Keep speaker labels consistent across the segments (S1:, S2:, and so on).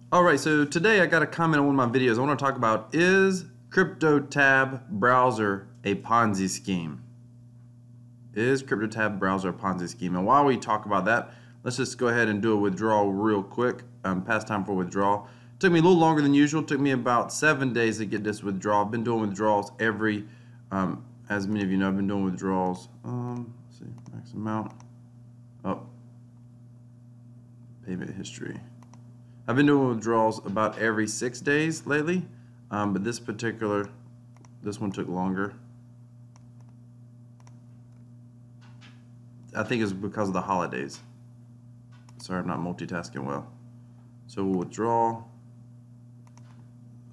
S1: Alright, so today I got a comment on one of my videos. I want to talk about, is Cryptotab Browser a Ponzi scheme? Is Cryptotab Browser a Ponzi scheme? And while we talk about that, let's just go ahead and do a withdrawal real quick. Past time for withdrawal. Took me a little longer than usual. Took me about 7 days to get this withdrawal. I've been doing withdrawals every, as many of you know, I've been doing withdrawals. Let's see, max amount. Oh, payment history. I've been doing withdrawals about every 6 days lately, but this one took longer. I think it's because of the holidays. Sorry, I'm not multitasking well. So we'll withdraw,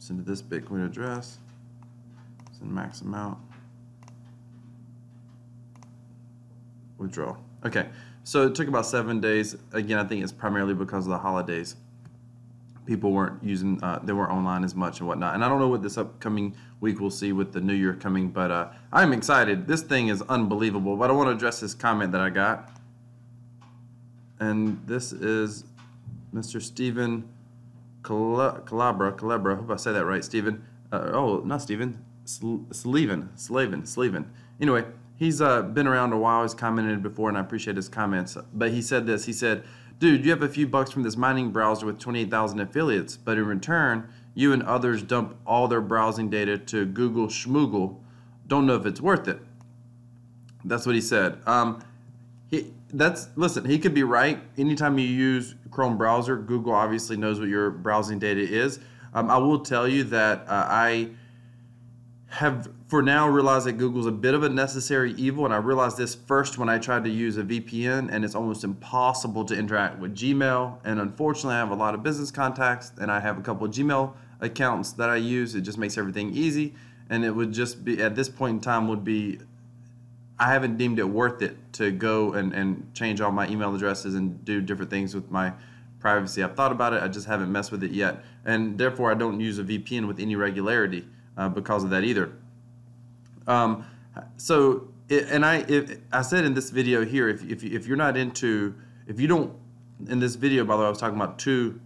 S1: send to this Bitcoin address, send max amount, withdraw. Okay, so it took about 7 days. Again, I think it's primarily because of the holidays. People weren't using, they weren't online as much and whatnot. And I don't know what this upcoming week we'll see with the new year coming, but I'm excited. This thing is unbelievable. But I want to address this comment that I got. And this is Mr. Stephen Calabra. I hope I say that right, Stephen. Oh, not Stephen. Slavin. Anyway, he's been around a while. He's commented before, and I appreciate his comments. But he said this. He said, dude, you have a few bucks from this mining browser with 28,000 affiliates, but in return, you and others dump all their browsing data to Google Schmoogle. Don't know if it's worth it. That's what he said. Listen, he could be right. Anytime you use Chrome browser, Google obviously knows what your browsing data is. I will tell you that I have for now realized that Google's a bit of a necessary evil, and I realized this first when I tried to use a VPN, and it's almost impossible to interact with Gmail. And unfortunately, I have a lot of business contacts, and I have a couple of Gmail accounts that I use. It just makes everything easy, and it would just be, at this point in time, I haven't deemed it worth it to go and change all my email addresses and do different things with my privacy. I've thought about it, I just haven't messed with it yet, and therefore I don't use a VPN with any regularity because of that either. I said in this video here, if you're not into, if you don't, in this video, by the way, I was talking about two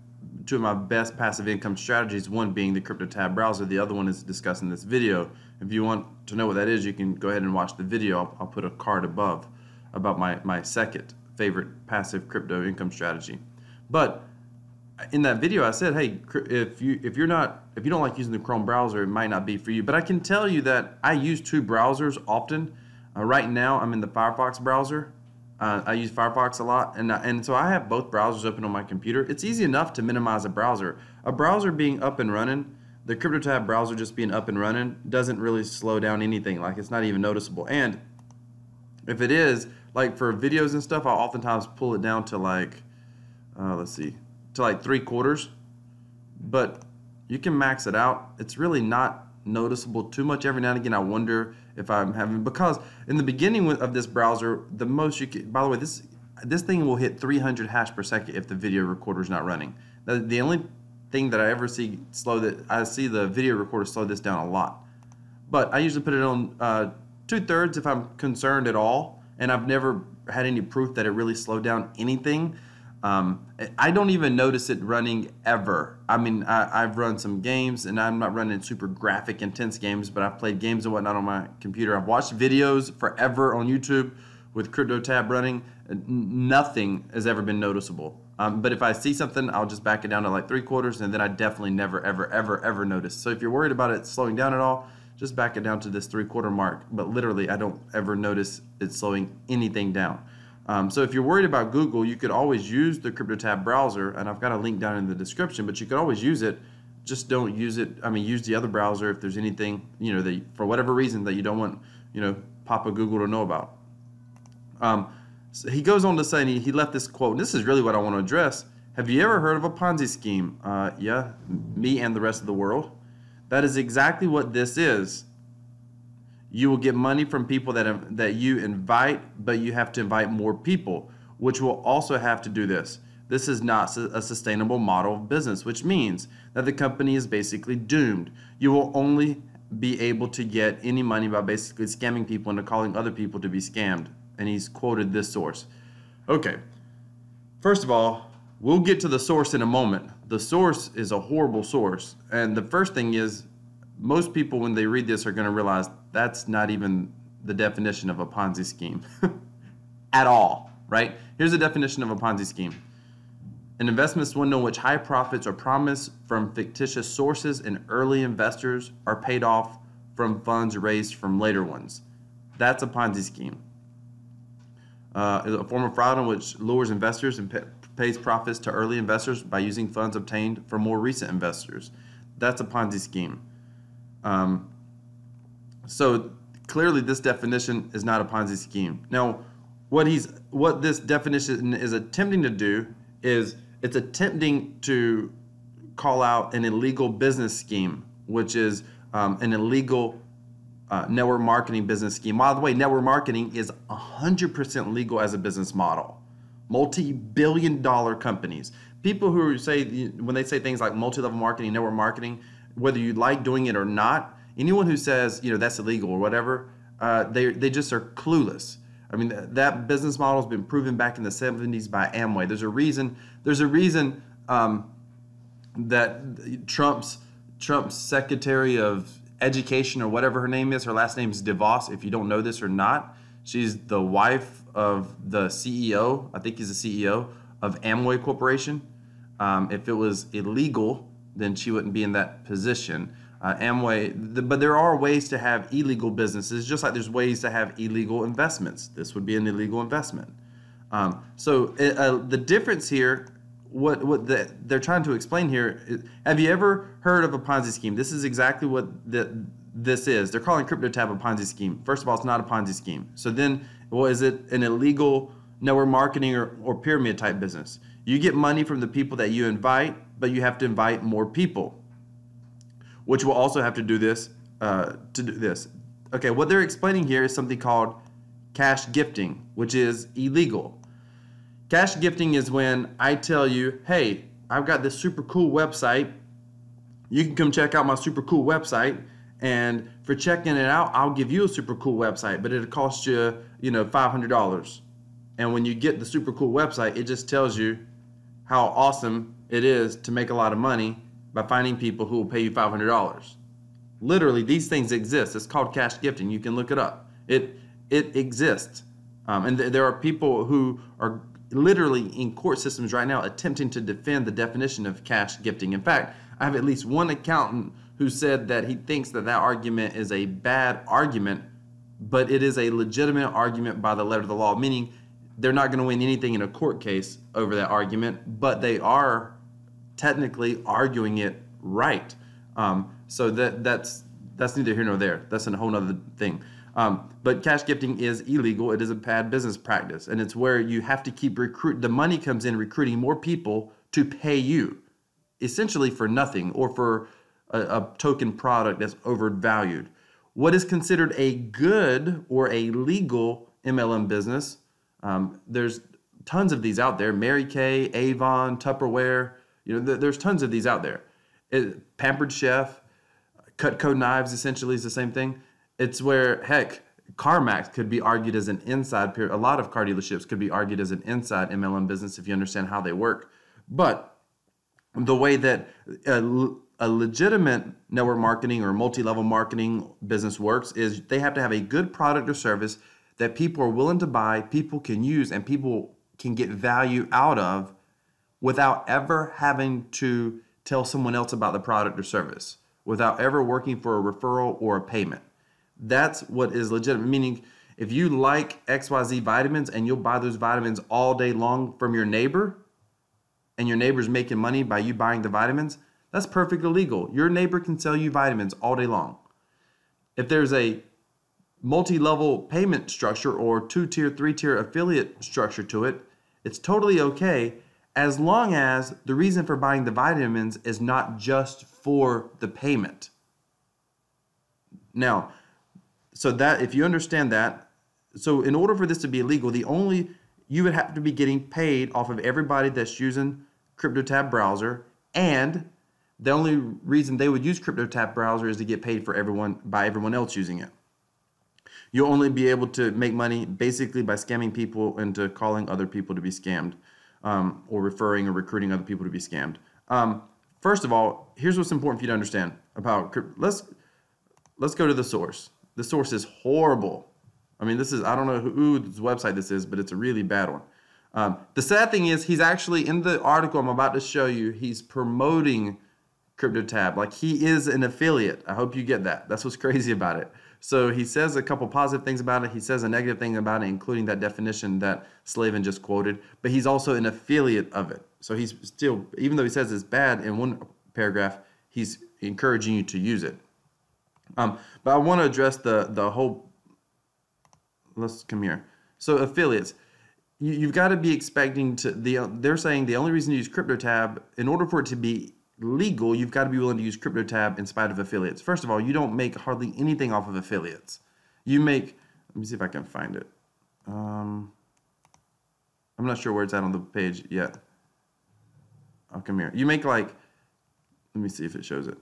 S1: of my best passive income strategies, one being the Cryptotab Browser, the other one is discussed in this video. If you want to know what that is, you can go ahead and watch the video. I'll put a card above about my second favorite passive crypto income strategy. But in that video, I said, hey, if you don't like using the Chrome browser, it might not be for you. But I can tell you that I use two browsers often. Right now, I'm in the Firefox browser. I use Firefox a lot, and so I have both browsers open on my computer. It's easy enough to minimize a browser. A browser being up and running, the Cryptotab browser just being up and running, doesn't really slow down anything. Like, it's not even noticeable. And if it is, like for videos and stuff, I'll oftentimes pull it down to like, let's see, to like 3/4, but you can max it out. It's really not noticeable too much. Every now and again I wonder if I'm having, because in the beginning of this browser, the most you can, by the way, this thing will hit 300 hash per second if the video recorder is not running. The only thing that I ever see I see the video recorder slow this down a lot, but I usually put it on 2/3 if I'm concerned at all, and I've never had any proof that it really slowed down anything. I don't even notice it running ever. I mean, I've run some games, and I'm not running super graphic, intense games, but I've played games and whatnot on my computer. I've watched videos forever on YouTube with Cryptotab running. Nothing has ever been noticeable. But if I see something, I'll just back it down to like 3/4, and then I definitely never, ever notice. So if you're worried about it slowing down at all, just back it down to this 3/4 mark. But literally, I don't ever notice it slowing anything down. So if you're worried about Google, you could always use the Cryptotab browser, and I've got a link down in the description, but you could always use it. Just don't use it. I mean, use the other browser if there's anything, that for whatever reason that you don't want, Papa Google to know about. So he goes on to say, and he left this quote, and this is really what I want to address. Have you ever heard of a Ponzi scheme? Yeah, me and the rest of the world. That is exactly what this is. You will get money from people that you invite, but you have to invite more people, which will also have to do this. This is not a sustainable model of business, which means that the company is basically doomed. You will only be able to get any money by basically scamming people into calling other people to be scammed. And he's quoted this source. Okay, first of all, we'll get to the source in a moment. The source is a horrible source. And the first thing is, most people, when they read this, are going to realize that's not even the definition of a Ponzi scheme at all, right? Here's the definition of a Ponzi scheme. An investment window in which high profits are promised from fictitious sources and early investors are paid off from funds raised from later ones. That's a Ponzi scheme. Is a form of fraud in which lures investors and pays profits to early investors by using funds obtained from more recent investors. That's a Ponzi scheme. So clearly this definition is not a Ponzi scheme. Now, what this definition is attempting to do is it's attempting to call out an illegal business scheme, which is an illegal network marketing business scheme. By the way, network marketing is 100% legal as a business model. Multi-billion-dollar companies. People who say, when they say things like multi-level marketing, network marketing, whether you like doing it or not, anyone who says, that's illegal or whatever, they just are clueless. I mean, that business model has been proven back in the 70s by Amway. There's a reason that Trump's Secretary of Education, or whatever her name is, her last name is DeVos. If you don't know this or not, she's the wife of the CEO. I think he's the CEO of Amway Corporation. If it was illegal, then she wouldn't be in that position. But there are ways to have illegal businesses, just like there's ways to have illegal investments. This would be an illegal investment. The difference here, what they're trying to explain here is, have you ever heard of a Ponzi scheme? This is exactly what this is. They're calling Cryptotab a Ponzi scheme. First of all, it's not a Ponzi scheme. So then, is it an illegal network marketing or pyramid type business? You get money from the people that you invite, but you have to invite more people, which will also have to do this to do this. Okay, what they're explaining here is something called cash gifting, which is illegal. Cash gifting is when I tell you, hey, I've got this super cool website. You can come check out my super cool website, and for checking it out, I'll give you a super cool website, but it'll cost you, $500. And when you get the super cool website, it just tells you how awesome it is to make a lot of money by finding people who will pay you $500. Literally, these things exist. It's called cash gifting. You can look it up. It exists. And there are people who are literally in court systems right now attempting to defend the definition of cash gifting. In fact, I have at least one accountant who said that he thinks that argument is a bad argument, but it is a legitimate argument by the letter of the law, meaning they're not going to win anything in a court case over that argument, but they are technically arguing it right. So that's neither here nor there. That's a whole other thing. But cash gifting is illegal. It is a bad business practice, and it's where you have to keep the money comes in recruiting more people to pay you, essentially for nothing or for a token product that's overvalued. What is considered a good or a legal MLM business? There's tons of these out there. Mary Kay, Avon, Tupperware. There's tons of these out there. Pampered Chef, Cutco knives essentially is the same thing. It's where, heck, CarMax could be argued as an inside, a lot of car dealerships could be argued as an inside MLM business if you understand how they work. But the way that a legitimate network marketing or multi-level marketing business works is they have to have a good product or service that people are willing to buy, people can use, and people can get value out of without ever having to tell someone else about the product or service, without ever working for a referral or a payment. That's what is legitimate, meaning if you like XYZ vitamins and you'll buy those vitamins all day long from your neighbor, and your neighbor's making money by you buying the vitamins, that's perfectly legal. Your neighbor can sell you vitamins all day long. If there's a multi-level payment structure or 2-tier, 3-tier affiliate structure to it, it's totally okay as long as the reason for buying the vitamins is not just for the payment. Now, so that if you understand that, so in order for this to be illegal, you would have to be getting paid off of everybody that's using Cryptotab Browser, and the only reason they would use Cryptotab Browser is to get paid for by everyone else using it. You'll only be able to make money basically by scamming people into calling other people to be scammed. or referring or recruiting other people to be scammed. First of all, here's what's important for you to understand about crypto. Let's go to the source. The source is horrible. I mean, this is, I don't know whose website this is, but it's a really bad one. The sad thing is he's actually, in the article I'm about to show you, he's promoting Cryptotab. Like, he is an affiliate. I hope you get that. That's what's crazy about it. So he says a couple positive things about it. He says a negative thing about it, including that definition that Slavin just quoted. But he's also an affiliate of it. So he's still, even though he says it's bad in one paragraph, he's encouraging you to use it. But I want to address the whole, let's come here. So affiliates, you've got to be expecting to, they're saying the only reason to use Cryptotab, in order for it to be legal, you've got to be willing to use Cryptotab in spite of affiliates. First of all, you don't make hardly anything off of affiliates. You make, let me see if I can find it. I'm not sure where it's at on the page yet. I'll come here. You make like, let me see if it shows it.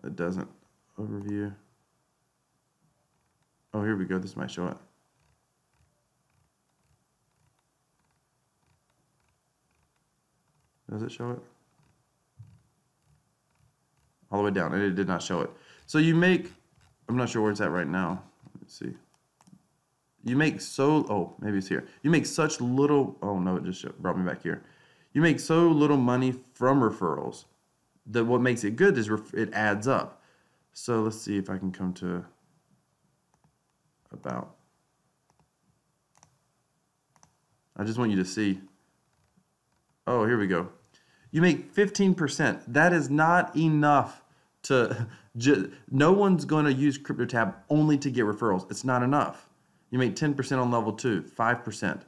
S1: It doesn't. Overview. Oh, here we go. This might show it. Does it show it? All the way down, and it did not show it. So you make, I'm not sure where it's at right now. Let's see. You make maybe it's here. You make such little, oh no, it just brought me back here. You make so little money from referrals that what makes it good is it adds up. So let's see if I can come to about. I just want you to see. Oh, here we go. You make 15%. That is not enough to, no one's going to use Cryptotab only to get referrals. It's not enough. You make 10% on level 2, 5%.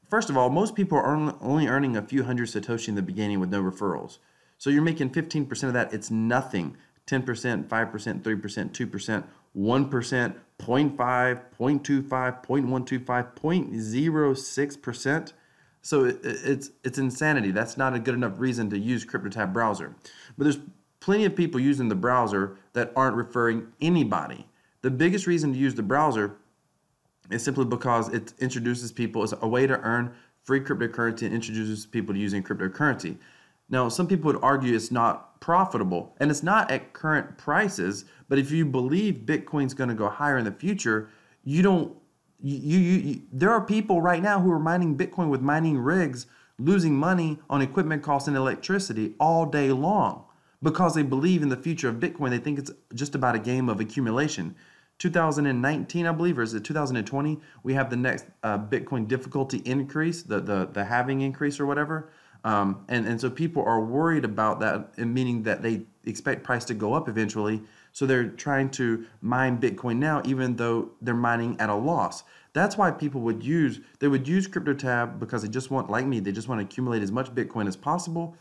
S1: First of all, most people are only earning a few hundred Satoshi in the beginning with no referrals. So you're making 15% of that. It's nothing. 10%, 5%, 3%, 2%, 1%, 0.5, 0.25, 0.125, 0.06%. So it's insanity. That's not a good enough reason to use Cryptotab Browser. But there's plenty of people using the browser that aren't referring anybody. The biggest reason to use the browser is simply because it introduces people as a way to earn free cryptocurrency and introduces people to using cryptocurrency. Now, some people would argue it's not profitable, and it's not at current prices, but if you believe Bitcoin's going to go higher in the future, there are people right now who are mining Bitcoin with mining rigs, losing money on equipment costs and electricity all day long because they believe in the future of Bitcoin. They think it's just about a game of accumulation. 2019, I believe, or is it 2020, we have the next Bitcoin difficulty increase, the halving increase or whatever. And so people are worried about that, meaning that they expect price to go up eventually. So they're trying to mine Bitcoin now, even though they're mining at a loss. That's why people would use Cryptotab, because they just want, like me, they just want to accumulate as much Bitcoin as possible.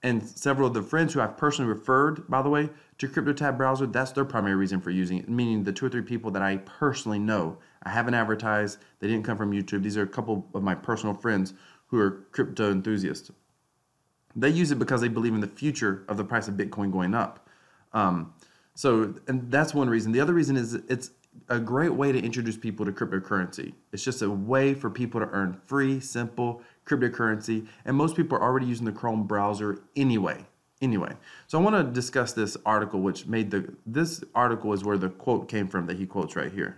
S1: And several of the friends who I've personally referred, by the way, to Cryptotab Browser, that's their primary reason for using it, meaning the 2 or 3 people that I personally know. I haven't advertised. They didn't come from YouTube. These are a couple of my personal friends who are crypto enthusiasts. They use it because they believe in the future of the price of Bitcoin going up. And that's one reason. The other reason is it's a great way to introduce people to cryptocurrency. It's just a way for people to earn free, simple cryptocurrency. And most people are already using the Chrome browser anyway. So I want to discuss this article, which made this article is where the quote came from that he quotes right here.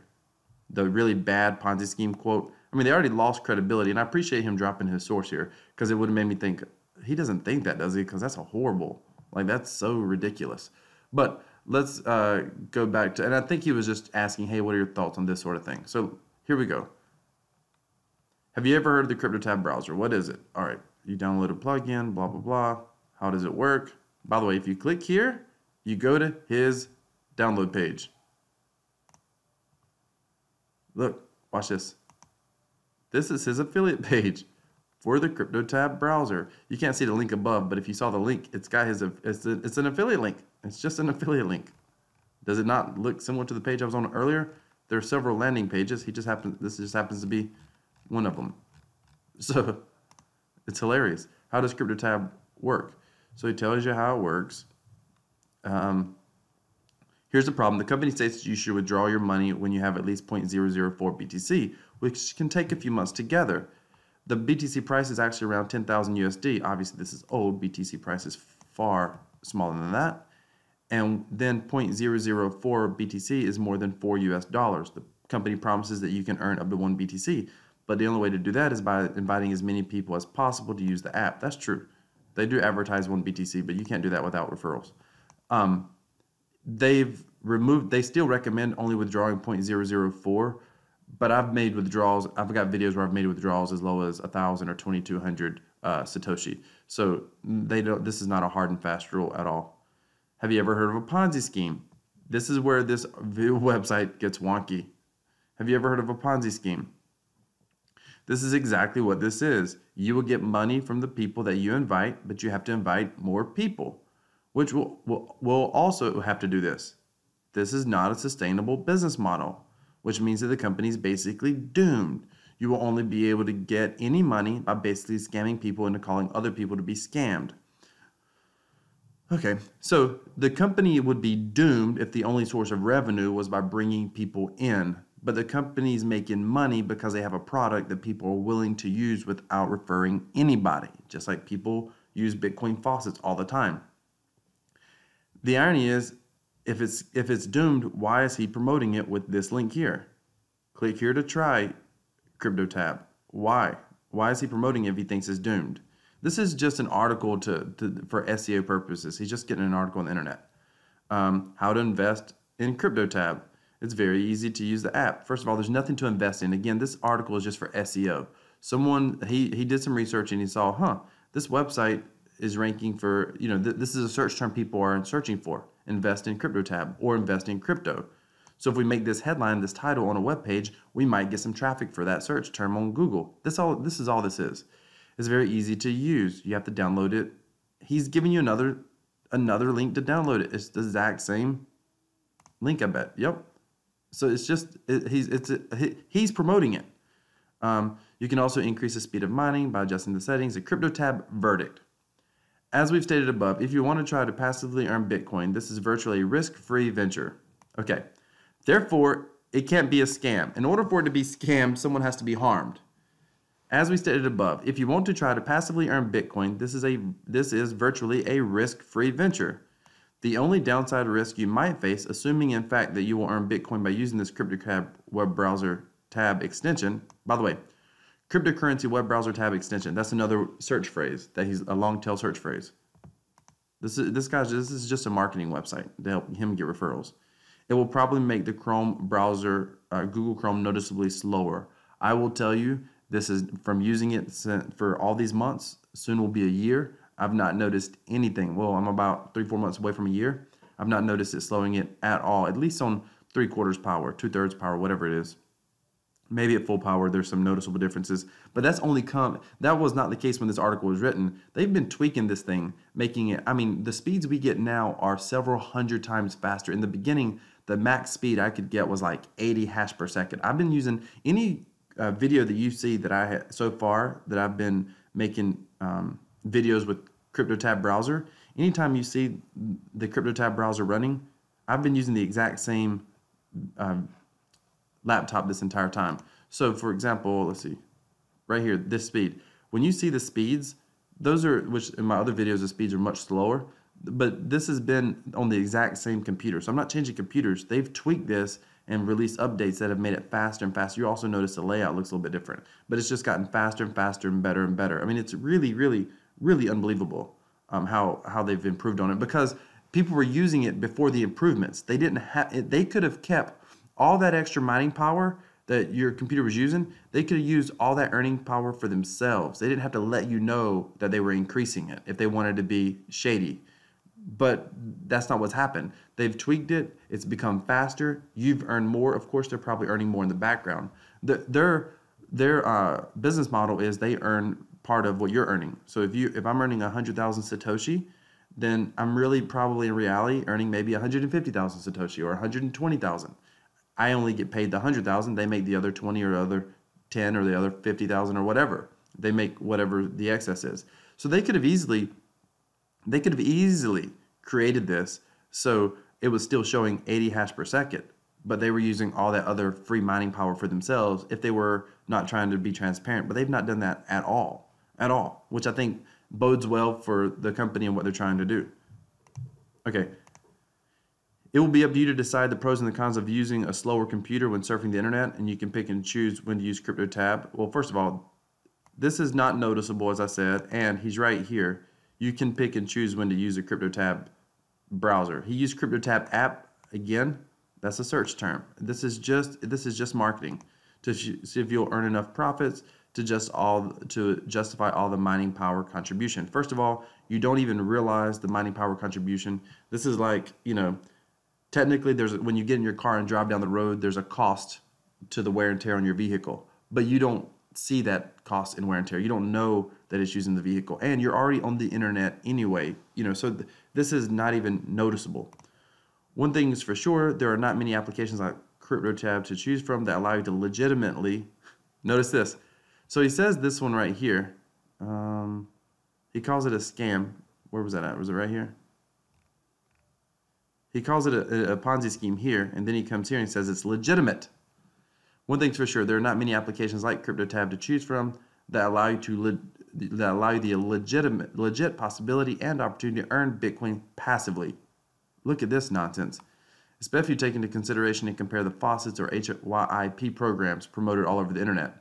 S1: The really bad Ponzi scheme quote. I mean, they already lost credibility, and I appreciate him dropping his source here because it would have made me think, he doesn't think that, does he? Because that's a horrible, like, that's so ridiculous. But let's go back to, and I think he was just asking, hey, what are your thoughts on this sort of thing? So here we go. Have you ever heard of the Cryptotab Browser? What is it? All right, you download a plugin, blah, blah, blah. How does it work? By the way, if you click here, you go to his download page. Look, watch this. This is his affiliate page for the Cryptotab Browser. You can't see the link above, but if you saw the link, it's got his, it's an affiliate link. It's just an affiliate link. Does it not look similar to the page I was on earlier? There are several landing pages. This just happens to be one of them. So it's hilarious. How does Cryptotab work? So he tells you how it works. Here's the problem. The company states that you should withdraw your money when you have at least 0.004 BTC, which can take a few months to gather. The BTC price is actually around 10,000 USD. Obviously, this is old. BTC price is far smaller than that. And then 0.004 BTC is more than 4 US dollars. The company promises that you can earn up to 1 BTC. But the only way to do that is by inviting as many people as possible to use the app. That's true. They do advertise 1 BTC, but you can't do that without referrals. They still recommend only withdrawing 0.004, but I've made withdrawals. I've got videos where I've made withdrawals as low as 1,000 or 2,200 Satoshi. So this is not a hard and fast rule at all. Have you ever heard of a Ponzi scheme? This is where this website gets wonky. Have you ever heard of a Ponzi scheme? This is exactly what this is. You will get money from the people that you invite, but you have to invite more people, which will also have to do this. This is not a sustainable business model, which means that the company is basically doomed. You will only be able to get any money by basically scamming people into calling other people to be scammed. Okay, so the company would be doomed if the only source of revenue was by bringing people in. But the company's making money because they have a product that people are willing to use without referring anybody, just like people use Bitcoin faucets all the time. The irony is, if it's doomed, why is he promoting it with this link here? Click here to try Cryptotab. Why? Why is he promoting it if he thinks it's doomed? This is just an article for SEO purposes. He's just getting an article on the internet. How to invest in Cryptotab. It's very easy to use the app. First of all, there's nothing to invest in. Again, this article is just for SEO. He did some research and he saw, this website is ranking for, this is a search term people are searching for. Invest in Cryptotab or invest in crypto. So if we make this headline, this title on a web page, we might get some traffic for that search term on Google. This is all this is. It's very easy to use. You have to download it. He's giving you another link to download it. It's the exact same link, I bet. Yep. So it's just he's promoting it. You can also increase the speed of mining by adjusting the settings. The Cryptotab verdict. As we've stated above, if you want to try to passively earn Bitcoin, this is virtually a risk-free venture. Okay. Therefore, it can't be a scam. In order for it to be scammed, someone has to be harmed. As we stated above, if you want to try to passively earn Bitcoin, this is virtually a risk-free venture. The only downside risk you might face, assuming in fact that you will earn Bitcoin by using this Cryptotab web browser tab extension. By the way, cryptocurrency web browser tab extension. That's another search phrase. He's a long tail search phrase. This is just a marketing website to help him get referrals. It will probably make the Chrome browser, Google Chrome, noticeably slower. I will tell you, this is from using it for all these months. Soon will be a year. I've not noticed anything. Well, I'm about 3-4 months away from a year. I've not noticed it slowing it at all, at least on 3/4 power, 2/3 power, whatever it is. Maybe at full power, there's some noticeable differences, but that was not the case when this article was written. They've been tweaking this thing, making it, the speeds we get now are several hundred times faster. In the beginning, the max speed I could get was like 80 hash per second. I've been using any video that you see that I had so far that I've been making videos with Cryptotab Browser. Anytime you see the Cryptotab Browser running, I've been using the exact same laptop this entire time. So for example, let's see, right here, this speed. When you see the speeds, which in my other videos the speeds are much slower, but this has been on the exact same computer. So I'm not changing computers. They've tweaked this and released updates that have made it faster and faster. You also notice the layout looks a little bit different, but it's just gotten faster and faster and better and better. It's really, really, really unbelievable how they've improved on it, because people were using it before the improvements. They could have kept all that extra mining power that your computer was using. They could have used all that earning power for themselves. They didn't have to let you know that they were increasing it if they wanted to be shady. But that's not what's happened. They've tweaked it. It's become faster. You've earned more. Of course, they're probably earning more in the background. Their business model is they earn part of what you're earning. So if I'm earning 100,000 Satoshi, then I'm really probably in reality earning maybe 150,000 Satoshi or 120,000. I only get paid the 100,000. They make the other 20 or the other 10 or the other 50,000 or whatever. They make whatever the excess is. So they could have easily created this so it was still showing 80 hash per second, but they were using all that other free mining power for themselves if they were not trying to be transparent, but they've not done that at all, which I think bodes well for the company and what they're trying to do. Okay. It will be up to you to decide the pros and the cons of using a slower computer when surfing the internet, and you can pick and choose when to use Cryptotab. Well, first of all, this is not noticeable, as I said, and he's right here. You can pick and choose when to use a Cryptotab browser. He used Cryptotab app again. That's a search term. This is just marketing to see if you'll earn enough profits to justify all the mining power contribution. First of all, you don't even realize the mining power contribution. This is like, you know, technically when you get in your car and drive down the road, there's a cost to the wear and tear on your vehicle, but you don't see that cost in wear and tear. You don't know that it's using the vehicle, and you're already on the internet anyway, you know, so this is not even noticeable. One thing is for sure, there are not many applications like Cryptotab to choose from that allow you to legitimately, notice this. So he says this one right here, he calls it a scam. Where was that at? Was it right here? He calls it a Ponzi scheme here, and then he comes here and says it's legitimate. One thing's for sure, there are not many applications like Cryptotab to choose from that allow you the legit possibility and opportunity to earn Bitcoin passively. Look at this nonsense. Especially if you take into consideration and compare the faucets or HYIP programs promoted all over the internet.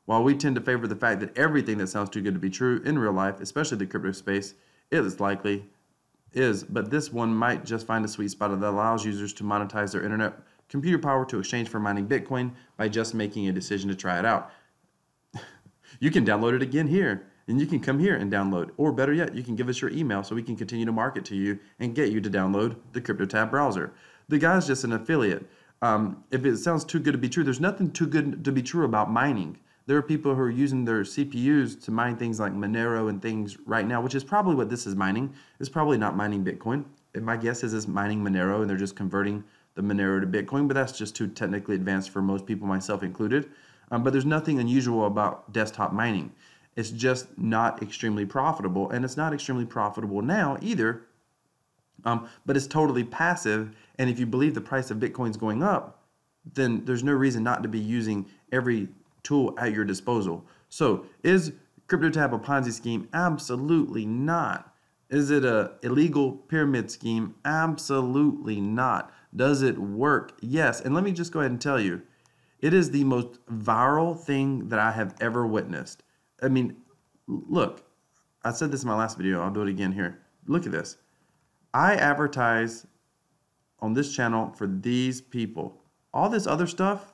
S1: While we tend to favor the fact that everything that sounds too good to be true in real life, especially the crypto space, but this one might just find a sweet spot that allows users to monetize their internet computer power to exchange for mining Bitcoin by just making a decision to try it out. You can download it again here, and you can come here and download, or better yet, you can give us your email so we can continue to market to you and get you to download the Cryptotab browser. The guy's just an affiliate. If it sounds too good to be true, there's nothing too good to be true about mining. There are people who are using their CPUs to mine things like Monero and things right now, which is probably what this is mining. It's probably not mining Bitcoin. And my guess is it's mining Monero, and they're just converting the Monero to Bitcoin, but that's just too technically advanced for most people, myself included. But there's nothing unusual about desktop mining. It's just not extremely profitable, and it's not extremely profitable now either, but it's totally passive, and if you believe the price of Bitcoin is going up, then there's no reason not to be using every tool at your disposal. So is Cryptotab a Ponzi scheme? Absolutely not. Is it an illegal pyramid scheme? Absolutely not. Does it work? Yes. And let me just go ahead and tell you, it is the most viral thing that I have ever witnessed. I mean, look, I said this in my last video. I'll do it again here. Look at this. I advertise on this channel for these people. All this other stuff,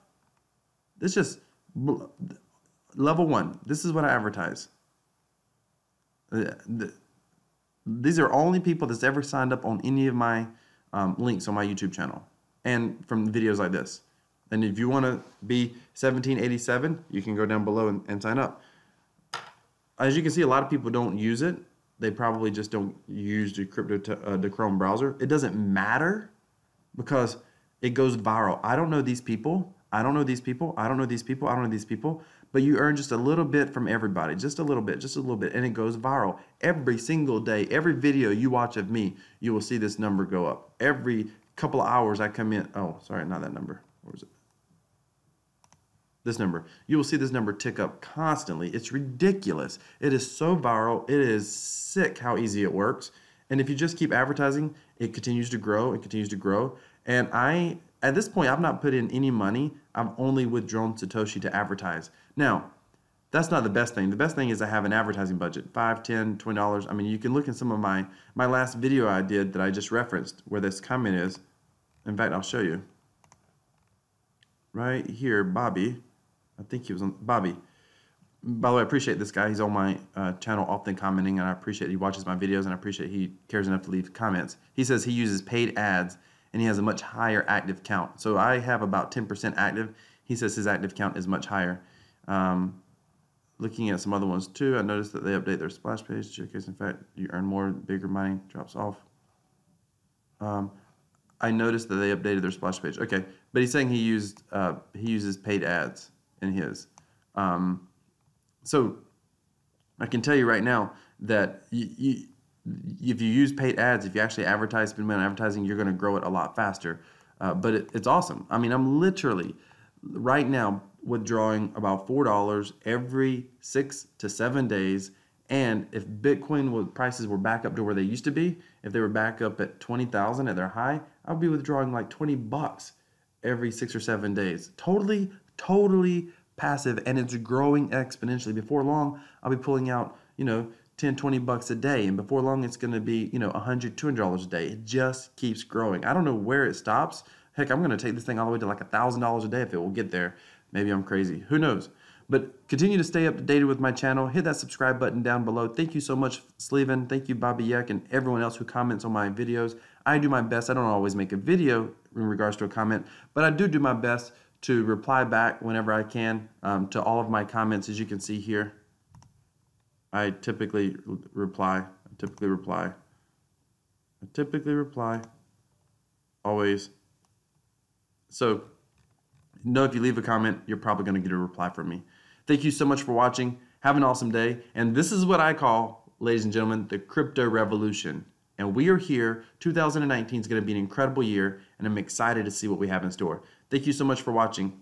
S1: it's just level one. This is what I advertise. These are only people that's ever signed up on any of my links on my YouTube channel and from videos like this. And if you want to be 1787, you can go down below and sign up. As you can see, a lot of people don't use it. They probably just don't use the Chrome browser. It doesn't matter because it goes viral. I don't know these people. I don't know these people. I don't know these people. I don't know these people. But you earn just a little bit from everybody. Just a little bit. Just a little bit. And it goes viral. Every single day, every video you watch of me, you will see this number go up. Every couple of hours I come in. Oh, sorry, not that number. Where was it? This number. You will see this number tick up constantly. It's ridiculous. It is so viral. It is sick how easy it works. And if you just keep advertising, it continues to grow. It continues to grow. And at this point, I've not put in any money. I've only withdrawn Satoshi to advertise. Now, that's not the best thing. The best thing is I have an advertising budget, $5, $10, $20. I mean, you can look in some of my last video I did that I just referenced where this comment is. In fact, I'll show you. Right here, Bobby. I think he was on Bobby. By the way, I appreciate this guy. He's on my channel often commenting, and I appreciate he watches my videos, and I appreciate he cares enough to leave comments. He says he uses paid ads, and he has a much higher active count. So I have about 10% active. He says his active count is much higher. Looking at some other ones too, I noticed that they update their splash page. Showcase, in fact, you earn more, bigger mining drops off. I noticed that they updated their splash page. Okay, but he's saying he uses paid ads in his. So I can tell you right now that if you use paid ads, if you actually advertise, spend money on advertising, you're going to grow it a lot faster. But it's awesome. I mean, I'm literally right now withdrawing about $4 every 6 to 7 days. And if Bitcoin prices were back up to where they used to be, if they were back up at 20,000 at their high, I'd be withdrawing like $20 every 6 or 7 days. Totally passive, and it's growing exponentially. Before long, I'll be pulling out, $10-20 a day, and before long it's going to be, $100-200 a day. It just keeps growing. I don't know where it stops. Heck, I'm going to take this thing all the way to like $1,000 a day if it will get there. Maybe I'm crazy. Who knows? But continue to stay up to date with my channel. Hit that subscribe button down below. Thank you so much, Sleven. Thank you, Bobby Yek, and everyone else who comments on my videos. I do my best. I don't always make a video in regards to a comment, but I do my best to reply back whenever I can to all of my comments. As you can see here, I typically reply. Always. So know if you leave a comment, you're probably going to get a reply from me. Thank you so much for watching. Have an awesome day. And this is what I call, ladies and gentlemen, the crypto revolution. And we are here. 2019 is going to be an incredible year, and I'm excited to see what we have in store. Thank you so much for watching.